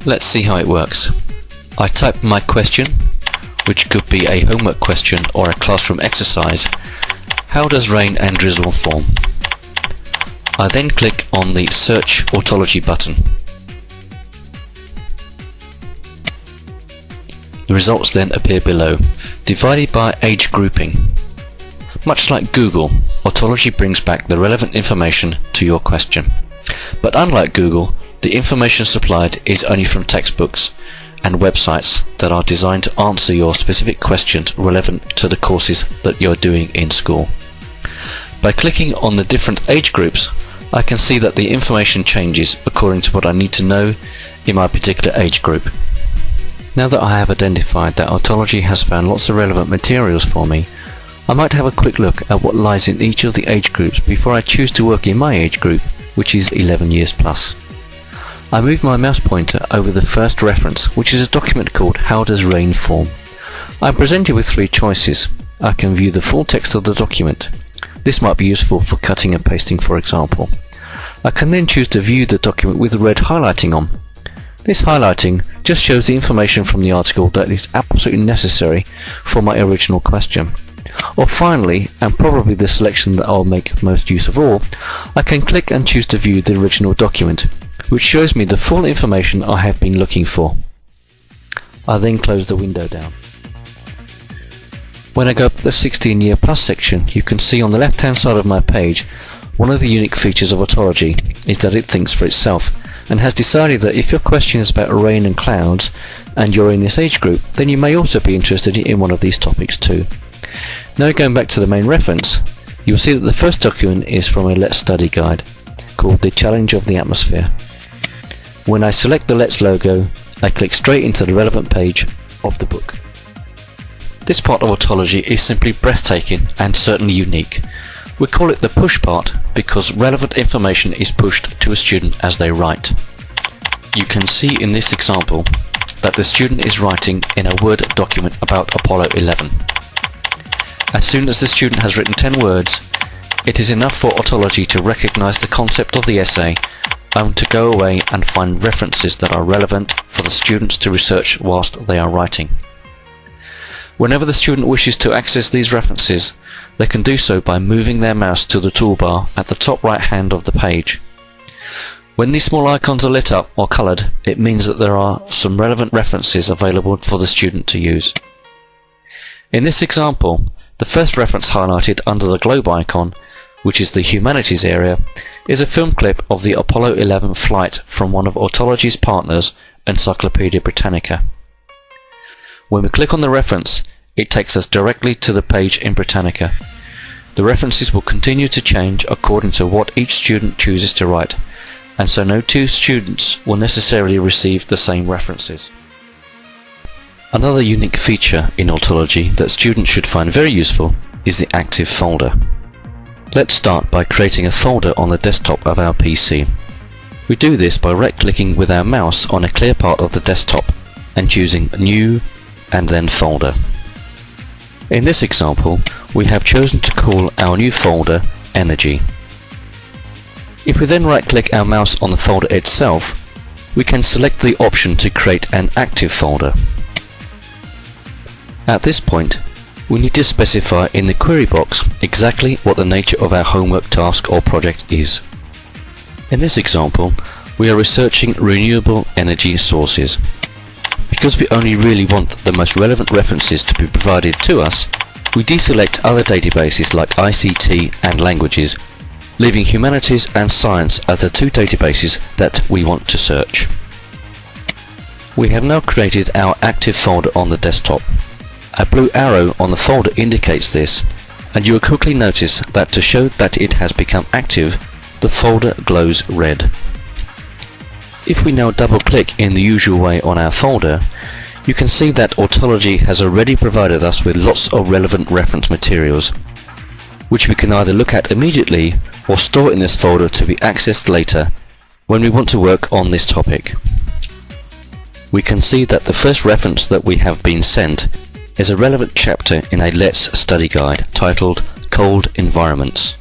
Let's see how it works. I type my question, which could be a homework question or a classroom exercise. How does rain and drizzle form? I then click on the Search Autology button. The results then appear below, divided by age grouping. Much like Google, Autology brings back the relevant information to your question. But unlike Google, the information supplied is only from textbooks and websites that are designed to answer your specific questions relevant to the courses that you're doing in school. By clicking on the different age groups, I can see that the information changes according to what I need to know in my particular age group. Now that I have identified that Autology has found lots of relevant materials for me, I might have a quick look at what lies in each of the age groups before I choose to work in my age group, which is 11 years plus. I move my mouse pointer over the first reference, which is a document called How Does Rain Form? I'm presented with three choices. I can view the full text of the document. This might be useful for cutting and pasting, for example. I can then choose to view the document with red highlighting on. This highlighting just shows the information from the article that is absolutely necessary for my original question. Or finally, and probably the selection that I'll make most use of all, I can click and choose to view the original document, which shows me the full information I have been looking for. I then close the window down. When I go up the 16 year plus section, you can see on the left hand side of my page, one of the unique features of Autology is that it thinks for itself, and has decided that if your question is about rain and clouds, and you're in this age group, then you may also be interested in one of these topics too. Now going back to the main reference, you'll see that the first document is from a Let's Study guide, called The Challenge of the Atmosphere. When I select the Let's logo, I click straight into the relevant page of the book. This part of Autology is simply breathtaking and certainly unique. We call it the push part because relevant information is pushed to a student as they write. You can see in this example that the student is writing in a Word document about Apollo 11. As soon as the student has written 10 words, it is enough for Autology to recognize the concept of the essay and to go away and find references that are relevant for the students to research whilst they are writing. Whenever the student wishes to access these references, they can do so by moving their mouse to the toolbar at the top right hand of the page. When these small icons are lit up or coloured, it means that there are some relevant references available for the student to use. In this example, the first reference highlighted under the globe icon, which is the humanities area, is a film clip of the Apollo 11 flight from one of Autology's partners, Encyclopaedia Britannica. When we click on the reference, it takes us directly to the page in Britannica. The references will continue to change according to what each student chooses to write, and so no two students will necessarily receive the same references. Another unique feature in Autology that students should find very useful is the active folder. Let's start by creating a folder on the desktop of our PC. We do this by right-clicking with our mouse on a clear part of the desktop and choosing New and then Folder. In this example, we have chosen to call our new folder Energy. If we then right-click our mouse on the folder itself, we can select the option to create an active folder. At this point, we need to specify in the query box exactly what the nature of our homework task or project is. In this example, we are researching renewable energy sources. Because we only really want the most relevant references to be provided to us, we deselect other databases like ICT and languages, leaving humanities and science as the two databases that we want to search. We have now created our active folder on the desktop. A blue arrow on the folder indicates this, and you will quickly notice that to show that it has become active, the folder glows red. If we now double-click in the usual way on our folder, you can see that Autology has already provided us with lots of relevant reference materials, which we can either look at immediately or store in this folder to be accessed later when we want to work on this topic. We can see that the first reference that we have been sent is a relevant chapter in a Let's Study guide titled Cold Environments.